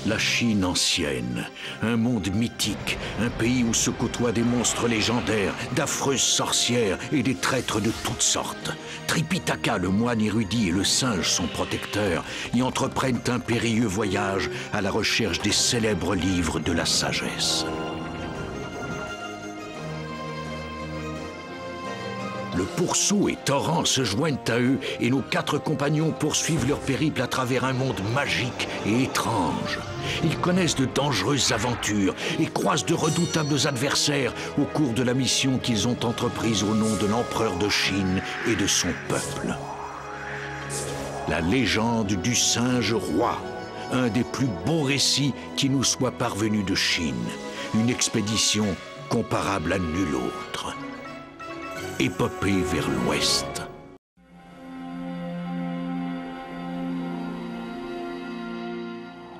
La Chine ancienne, un monde mythique, un pays où se côtoient des monstres légendaires, d'affreuses sorcières et des traîtres de toutes sortes. Tripitaka, le moine érudit, et le singe, son protecteur, y entreprennent un périlleux voyage à la recherche des célèbres livres de la sagesse. Le pourceau et Torrent se joignent à eux et nos 4 compagnons poursuivent leur périple à travers un monde magique et étrange. Ils connaissent de dangereuses aventures et croisent de redoutables adversaires au cours de la mission qu'ils ont entreprise au nom de l'empereur de Chine et de son peuple. La légende du singe roi, un des plus beaux récits qui nous soit parvenu de Chine. Une expédition comparable à nulle autre. Épopée vers l'ouest.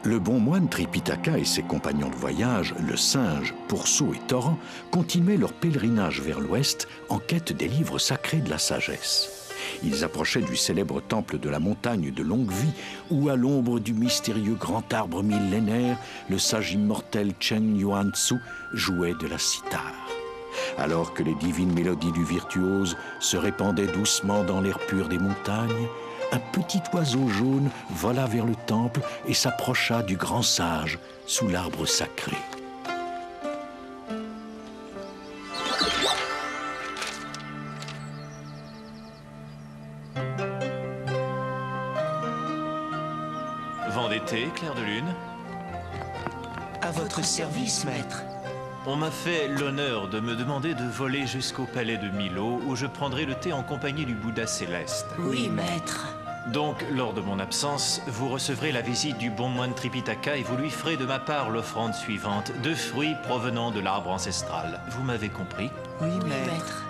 Le bon moine Tripitaka et ses compagnons de voyage, le singe, pourceau et Torrent, continuaient leur pèlerinage vers l'ouest en quête des livres sacrés de la sagesse. Ils approchaient du célèbre temple de la montagne de longue vie, où, à l'ombre du mystérieux grand arbre millénaire, le sage immortel Chen Yuan-Tzu jouait de la cithare. Alors que les divines mélodies du virtuose se répandaient doucement dans l'air pur des montagnes, un petit oiseau jaune vola vers le temple et s'approcha du grand sage sous l'arbre sacré. Vent d'été, clair de lune. À votre service, maître. On m'a fait l'honneur de me demander de voler jusqu'au palais de Milo, où je prendrai le thé en compagnie du Bouddha céleste. Oui, maître. Donc, lors de mon absence, vous recevrez la visite du bon moine Tripitaka et vous lui ferez de ma part l'offrande suivante, de fruits provenant de l'arbre ancestral. Vous m'avez compris? Oui, maître.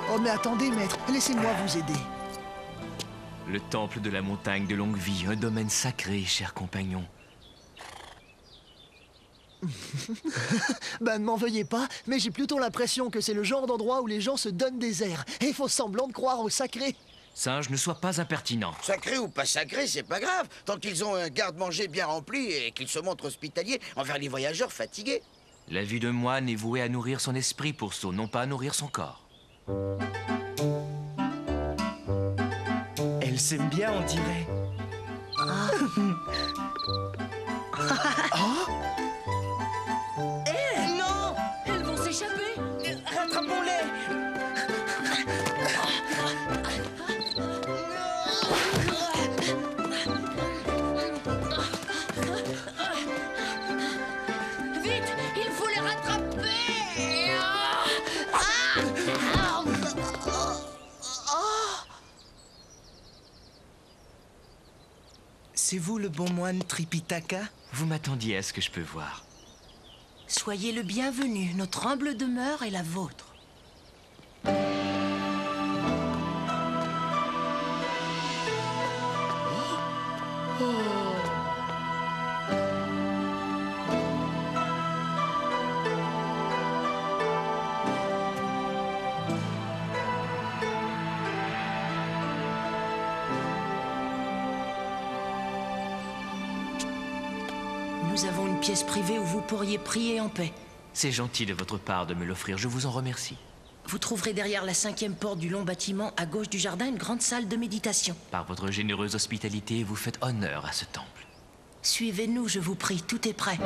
Oh mais attendez, maître, laissez-moi vous aider. Le temple de la montagne de longue vie, un domaine sacré, cher compagnon. Ben ne m'en veuillez pas, mais j'ai plutôt l'impression que c'est le genre d'endroit où les gens se donnent des airs et font semblant de croire au sacré. Singe, ne sois pas impertinent. Sacré ou pas sacré, c'est pas grave, tant qu'ils ont un garde-manger bien rempli et qu'ils se montrent hospitaliers envers les voyageurs fatigués. La vie de moine est vouée à nourrir son esprit, pourceau, non pas à nourrir son corps. Elle s'aime bien, on dirait. Non! Elles vont s'échapper! Rattrapons-les! Vite! Il faut les rattraper! C'est vous le bon moine Tripitaka? Vous m'attendiez à ce que je peux voir. Soyez le bienvenu, notre humble demeure est la vôtre. Nous avons une pièce privée où vous pourriez prier en paix. C'est gentil de votre part de me l'offrir, je vous en remercie. Vous trouverez derrière la 5e porte du long bâtiment, à gauche du jardin, une grande salle de méditation. Par votre généreuse hospitalité, vous faites honneur à ce temple. Suivez-nous, je vous prie, tout est prêt.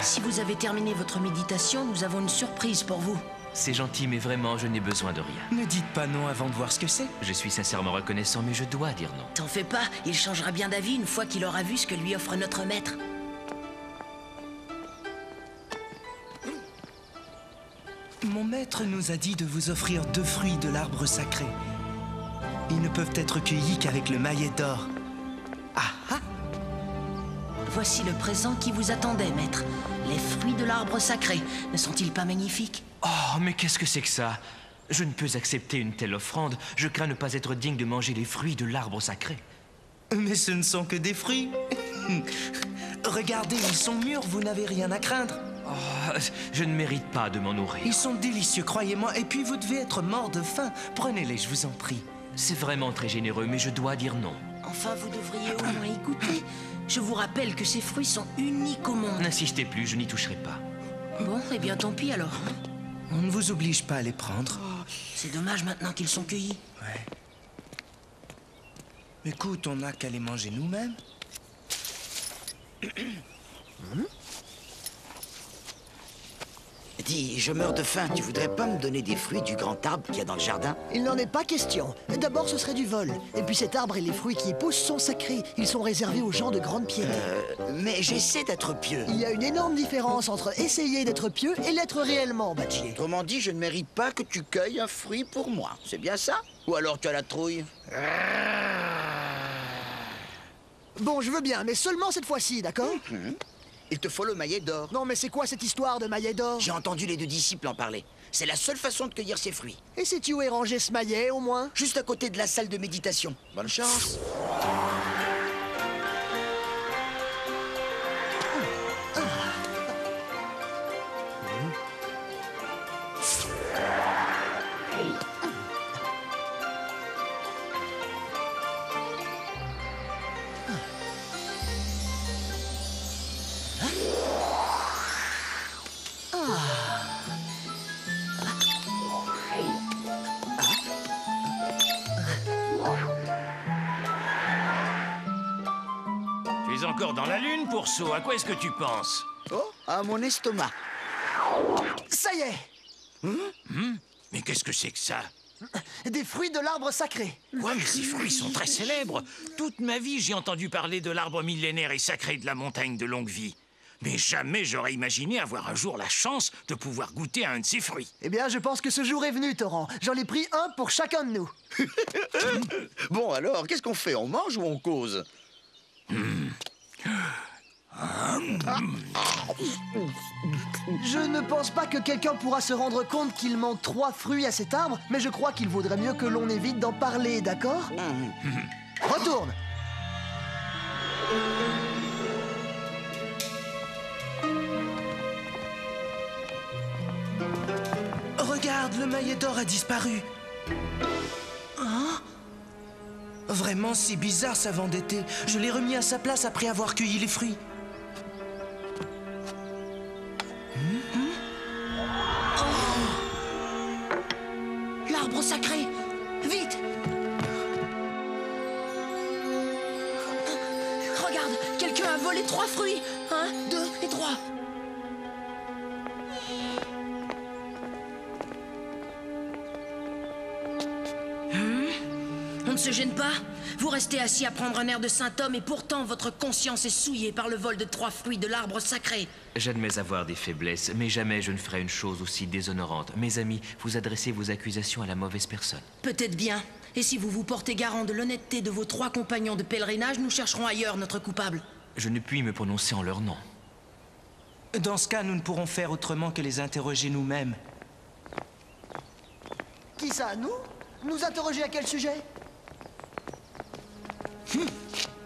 Si vous avez terminé votre méditation, nous avons une surprise pour vous. C'est gentil, mais vraiment, je n'ai besoin de rien. Ne dites pas non avant de voir ce que c'est. Je suis sincèrement reconnaissant, mais je dois dire non. T'en fais pas, il changera bien d'avis une fois qu'il aura vu ce que lui offre notre maître. Mon maître nous a dit de vous offrir 2 fruits de l'arbre sacré. Ils ne peuvent être cueillis qu'avec le maillet d'or. Ah ah! Voici le présent qui vous attendait, maître. Les fruits de l'arbre sacré. Ne sont-ils pas magnifiques? Oh, mais qu'est-ce que c'est que ça? Je ne peux accepter une telle offrande. Je crains ne pas être digne de manger les fruits de l'arbre sacré. Mais ce ne sont que des fruits. Regardez, ils sont mûrs, vous n'avez rien à craindre. Oh, je ne mérite pas de m'en nourrir. Ils sont délicieux, croyez-moi, et puis vous devez être mort de faim. Prenez-les, je vous en prie. C'est vraiment très généreux, mais je dois dire non. Enfin, vous devriez au moins y goûter. Je vous rappelle que ces fruits sont uniques au monde. N'insistez plus, je n'y toucherai pas. Bon, eh bien tant pis alors. On ne vous oblige pas à les prendre. C'est dommage maintenant qu'ils sont cueillis. Ouais. Écoute, on n'a qu'à les manger nous-mêmes. Dis, je meurs de faim. Tu voudrais pas me donner des fruits du grand arbre qu'il y a dans le jardin? Il n'en est pas question. D'abord, ce serait du vol. Et puis cet arbre et les fruits qui y poussent sont sacrés. Ils sont réservés aux gens de grande piété. Mais j'essaie d'être pieux. Il y a une énorme différence entre essayer d'être pieux et l'être réellement, Badger. Autrement dit, je ne mérite pas que tu cueilles un fruit pour moi. C'est bien ça? Ou alors tu as la trouille? Bon, je veux bien, mais seulement cette fois-ci, d'accord? Il te faut le maillet d'or. Non, mais c'est quoi cette histoire de maillet d'or? J'ai entendu les 2 disciples en parler. C'est la seule façon de cueillir ces fruits. Et sais-tu où est rangé ce maillet, au moins? Juste à côté de la salle de méditation. Bonne chance. Tu es encore dans la lune, Pourceau. À quoi est-ce que tu penses? Oh, à mon estomac. Ça y est! Mais qu'est-ce que c'est que ça? Des fruits de l'arbre sacré. Quoi, mais ces fruits sont très célèbres. Toute ma vie, j'ai entendu parler de l'arbre millénaire et sacré de la montagne de longue vie. Mais jamais j'aurais imaginé avoir un jour la chance de pouvoir goûter à un de ces fruits. Eh bien, je pense que ce jour est venu, Torrent. J'en ai pris un pour chacun de nous. Bon alors, qu'est-ce qu'on fait? On mange ou on cause? Je ne pense pas que quelqu'un pourra se rendre compte qu'il manque 3 fruits à cet arbre, mais je crois qu'il vaudrait mieux que l'on évite d'en parler, d'accord? Retourne! Regarde, le maillet d'or a disparu. Hein? Vraiment, c'est bizarre, ça Vendetté. Je l'ai remis à sa place après avoir cueilli les fruits. L'arbre sacré! Vite! Regarde, quelqu'un a volé 3 fruits! 1, 2 et 3. On ne se gêne pas? Vous restez assis à prendre un air de saint homme et pourtant votre conscience est souillée par le vol de 3 fruits de l'arbre sacré. J'admets avoir des faiblesses, mais jamais je ne ferai une chose aussi déshonorante. Mes amis, vous adressez vos accusations à la mauvaise personne. Peut-être bien. Et si vous vous portez garant de l'honnêteté de vos 3 compagnons de pèlerinage, nous chercherons ailleurs notre coupable. Je ne puis me prononcer en leur nom. Dans ce cas, nous ne pourrons faire autrement que les interroger nous-mêmes. Qui ça, nous? Nous interroger à quel sujet?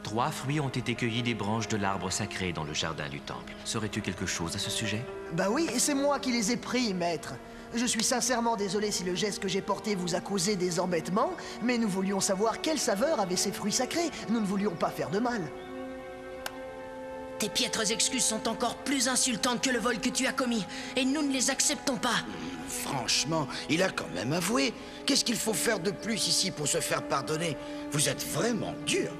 3 fruits ont été cueillis des branches de l'arbre sacré dans le jardin du temple. Saurais-tu quelque chose à ce sujet? Bah oui, et c'est moi qui les ai pris, maître. Je suis sincèrement désolé si le geste que j'ai porté vous a causé des embêtements, mais nous voulions savoir quelle saveur avaient ces fruits sacrés. Nous ne voulions pas faire de mal. Tes piètres excuses sont encore plus insultantes que le vol que tu as commis, et nous ne les acceptons pas. Franchement, il a quand même avoué. Qu'est-ce qu'il faut faire de plus ici pour se faire pardonner? Vous êtes vraiment dur.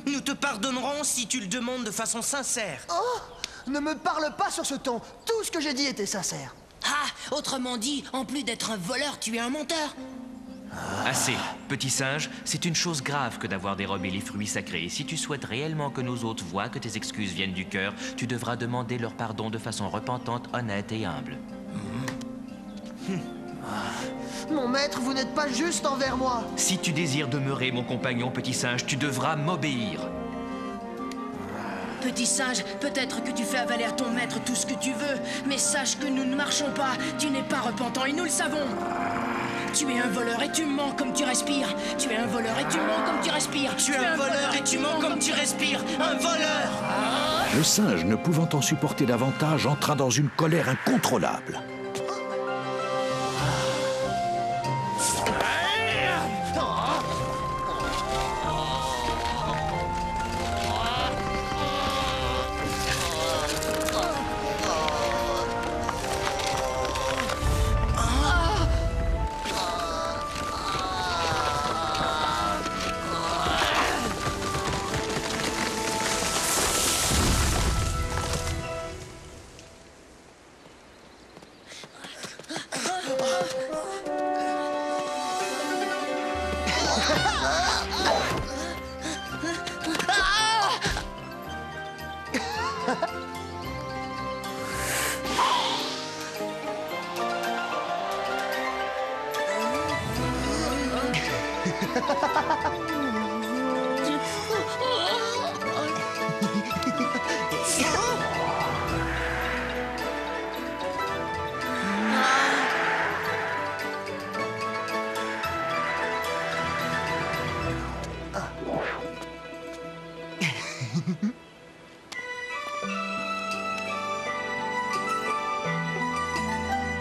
Nous te pardonnerons si tu le demandes de façon sincère. Oh! Ne me parle pas sur ce ton. Tout ce que j'ai dit était sincère. Ah! Autrement dit, en plus d'être un voleur, tu es un menteur. Assez, petit singe, c'est une chose grave que d'avoir dérobé les fruits sacrés. Si tu souhaites réellement que nos hôtes voient que tes excuses viennent du cœur, tu devras demander leur pardon de façon repentante, honnête et humble. Mon maître, vous n'êtes pas juste envers moi. Si tu désires demeurer mon compagnon, petit singe, tu devras m'obéir. Petit singe, peut-être que tu fais avaler à ton maître tout ce que tu veux, mais sache que nous ne marchons pas. Tu n'es pas repentant et nous le savons. Tu es un voleur et tu mens comme tu respires. Tu es un voleur et tu mens comme tu respires. Tu es un voleur et tu mens comme tu respires. Un voleur! Le singe, ne pouvant en supporter davantage, entra dans une colère incontrôlable.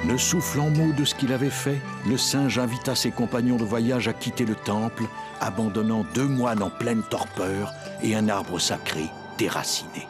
Ne soufflant mot de ce qu'il avait fait, le singe invita ses compagnons de voyage à quitter le temple, abandonnant 2 moines en pleine torpeur et un arbre sacré déraciné.